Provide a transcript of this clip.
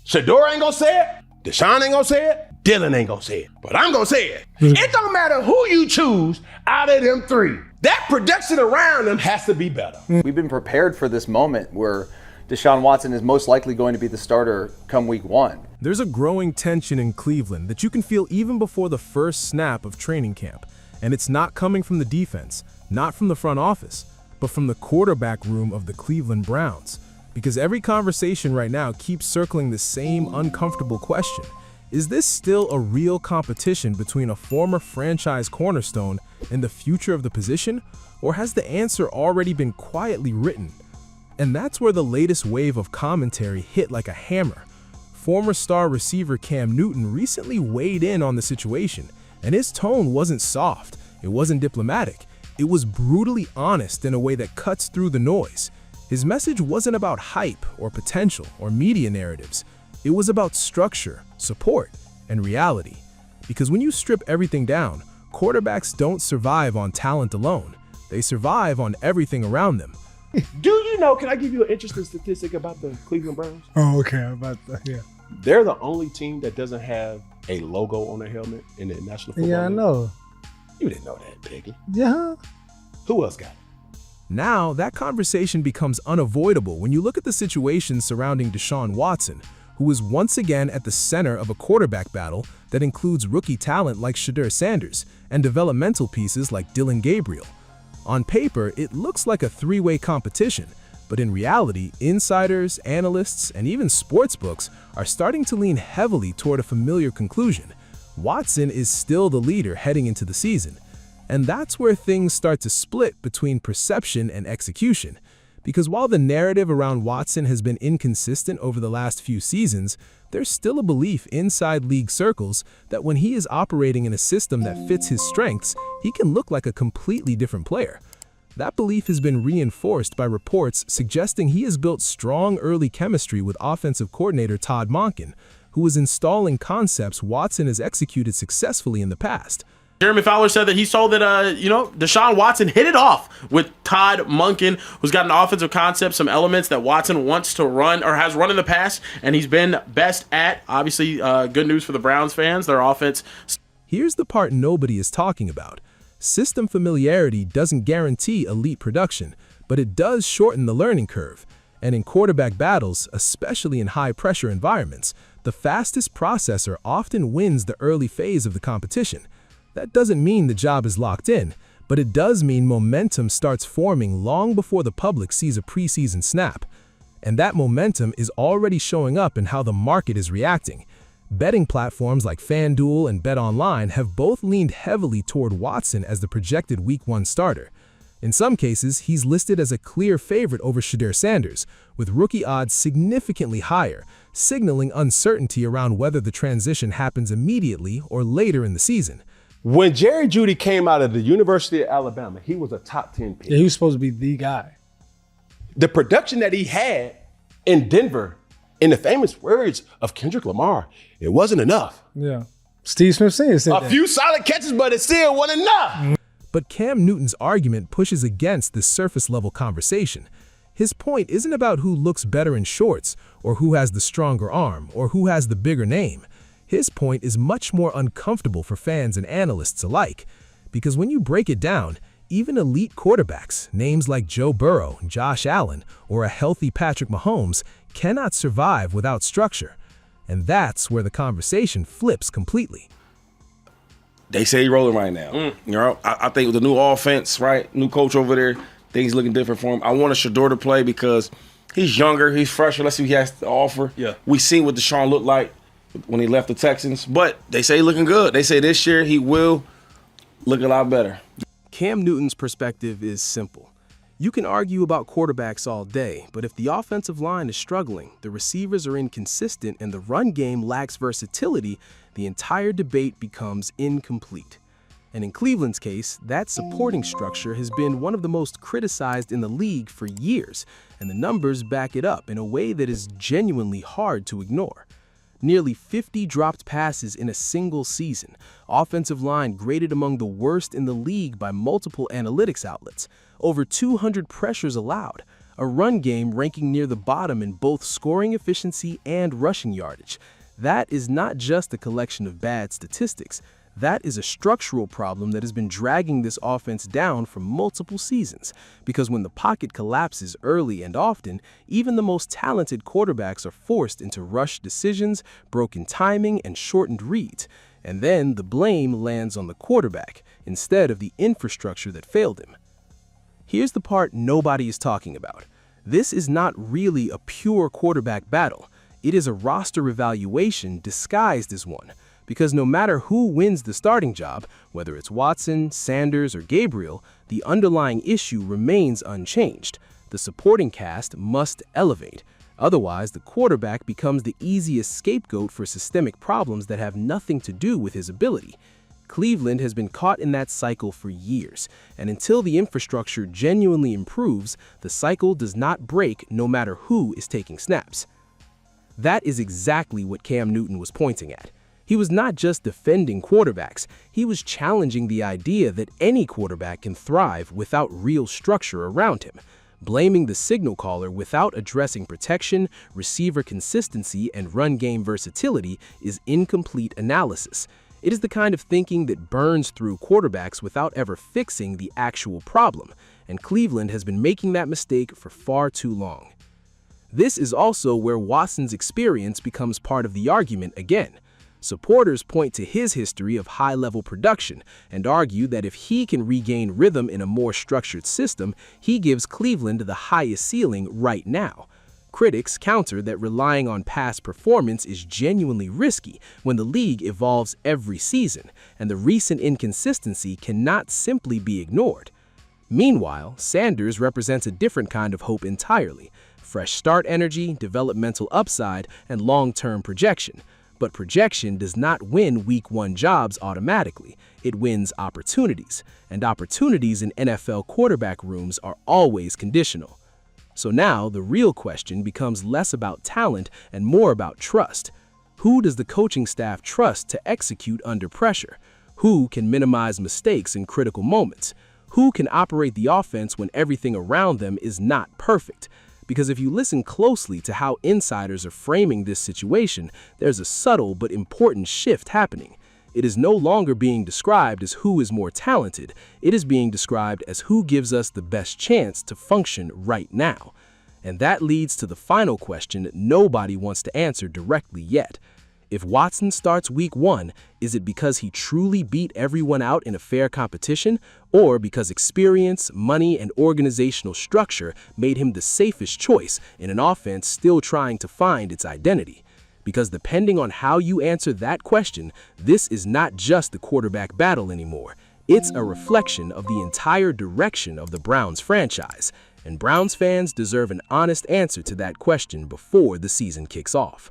Shedeur ain't gonna say it. Deshaun ain't gonna say it. Dylan ain't gonna say it. But I'm gonna say it. It don't matter who you choose out of them three. That production around them has to be better. We've been prepared for this moment where Deshaun Watson is most likely going to be the starter come week 1. There's a growing tension in Cleveland that you can feel even before the first snap of training camp. And it's not coming from the defense, not from the front office, but from the quarterback room of the Cleveland Browns. Because every conversation right now keeps circling the same uncomfortable question. Is this still a real competition between a former franchise cornerstone and the future of the position? Or has the answer already been quietly written? And that's where the latest wave of commentary hit like a hammer. Former star receiver Cam Newton recently weighed in on the situation, and his tone wasn't soft, it wasn't diplomatic, it was brutally honest in a way that cuts through the noise. His message wasn't about hype or potential or media narratives. It was about structure, support, and reality. Because when you strip everything down, quarterbacks don't survive on talent alone. They survive on everything around them. Do you know, can I give you an interesting statistic about the Cleveland Browns? Oh, okay. About that, yeah. They're the only team that doesn't have a logo on their helmet in the National Football League. Yeah, I know. You didn't know that, Peggy. Yeah. Who else got it? Now, that conversation becomes unavoidable when you look at the situation surrounding Deshaun Watson, who is once again at the center of a quarterback battle that includes rookie talent like Shedeur Sanders and developmental pieces like Dylan Gabriel. On paper, it looks like a three-way competition, but in reality, insiders, analysts, and even sportsbooks are starting to lean heavily toward a familiar conclusion. Watson is still the leader heading into the season. And that's where things start to split between perception and execution. Because while the narrative around Watson has been inconsistent over the last few seasons, there's still a belief inside league circles that when he is operating in a system that fits his strengths, he can look like a completely different player. That belief has been reinforced by reports suggesting he has built strong early chemistry with offensive coordinator Todd Monken, who is installing concepts Watson has executed successfully in the past. Jeremy Fowler said that he saw that, Deshaun Watson hit it off with Todd Monken, who's got an offensive concept, some elements that Watson wants to run or has run in the past, and he's been best at. Obviously, good news for the Browns fans. Their offense. Here's the part nobody is talking about. System familiarity doesn't guarantee elite production, but it does shorten the learning curve. And in quarterback battles, especially in high-pressure environments, the fastest processor often wins the early phase of the competition. That doesn't mean the job is locked in, but it does mean momentum starts forming long before the public sees a preseason snap. And that momentum is already showing up in how the market is reacting. Betting platforms like FanDuel and BetOnline have both leaned heavily toward Watson as the projected Week 1 starter. In some cases, he's listed as a clear favorite over Shedeur Sanders, with rookie odds significantly higher, signaling uncertainty around whether the transition happens immediately or later in the season. When Jerry Jeudy came out of the University of Alabama, he was a top 10 pick. Yeah, he was supposed to be the guy. The production that he had in Denver, in the famous words of Kendrick Lamar, it wasn't enough. Yeah. Steve Smith Sr. said that. A few solid catches, but it still wasn't enough. But Cam Newton's argument pushes against this surface-level conversation. His point isn't about who looks better in shorts, or who has the stronger arm, or who has the bigger name. His point is much more uncomfortable for fans and analysts alike, because when you break it down, even elite quarterbacks, names like Joe Burrow, Josh Allen, or a healthy Patrick Mahomes, cannot survive without structure. And that's where the conversation flips completely. They say he's rolling right now. I think with the new offense, right, new coach over there, things looking different for him. I want a Shedeur to play because he's younger, he's fresher. Let's see what he has to offer. Yeah. We seen what Deshaun looked like when he left the Texans, but they say he's looking good. They say this year he will look a lot better. Cam Newton's perspective is simple. You can argue about quarterbacks all day, but if the offensive line is struggling, the receivers are inconsistent, and the run game lacks versatility, the entire debate becomes incomplete. And in Cleveland's case, that supporting structure has been one of the most criticized in the league for years, and the numbers back it up in a way that is genuinely hard to ignore. Nearly 50 dropped passes in a single season, offensive line graded among the worst in the league by multiple analytics outlets, over 200 pressures allowed, a run game ranking near the bottom in both scoring efficiency and rushing yardage. That is not just a collection of bad statistics. That is a structural problem that has been dragging this offense down for multiple seasons, because when the pocket collapses early and often, even the most talented quarterbacks are forced into rushed decisions, broken timing, and shortened reads. And then the blame lands on the quarterback instead of the infrastructure that failed him. Here's the part nobody is talking about. This is not really a pure quarterback battle. It is a roster evaluation disguised as one, because no matter who wins the starting job, whether it's Watson, Sanders, or Gabriel, the underlying issue remains unchanged. The supporting cast must elevate. Otherwise, the quarterback becomes the easiest scapegoat for systemic problems that have nothing to do with his ability. Cleveland has been caught in that cycle for years, and until the infrastructure genuinely improves, the cycle does not break no matter who is taking snaps. That is exactly what Cam Newton was pointing at. He was not just defending quarterbacks, he was challenging the idea that any quarterback can thrive without real structure around him. Blaming the signal caller without addressing protection, receiver consistency, and run game versatility is incomplete analysis. It is the kind of thinking that burns through quarterbacks without ever fixing the actual problem, and Cleveland has been making that mistake for far too long. This is also where Watson's experience becomes part of the argument again. Supporters point to his history of high-level production and argue that if he can regain rhythm in a more structured system, he gives Cleveland the highest ceiling right now. Critics counter that relying on past performance is genuinely risky when the league evolves every season, and the recent inconsistency cannot simply be ignored. Meanwhile, Sanders represents a different kind of hope entirely: fresh start energy, developmental upside, and long-term projection. But projection does not win Week 1 jobs automatically. It wins opportunities, and opportunities in NFL quarterback rooms are always conditional. So now the real question becomes less about talent and more about trust. Who does the coaching staff trust to execute under pressure? Who can minimize mistakes in critical moments? Who can operate the offense when everything around them is not perfect? Because if you listen closely to how insiders are framing this situation, there's a subtle but important shift happening. It is no longer being described as who is more talented, it is being described as who gives us the best chance to function right now. And that leads to the final question nobody wants to answer directly yet. If Watson starts Week 1, is it because he truly beat everyone out in a fair competition, or because experience, money, and organizational structure made him the safest choice in an offense still trying to find its identity? Because depending on how you answer that question, this is not just the quarterback battle anymore. It's a reflection of the entire direction of the Browns franchise, and Browns fans deserve an honest answer to that question before the season kicks off.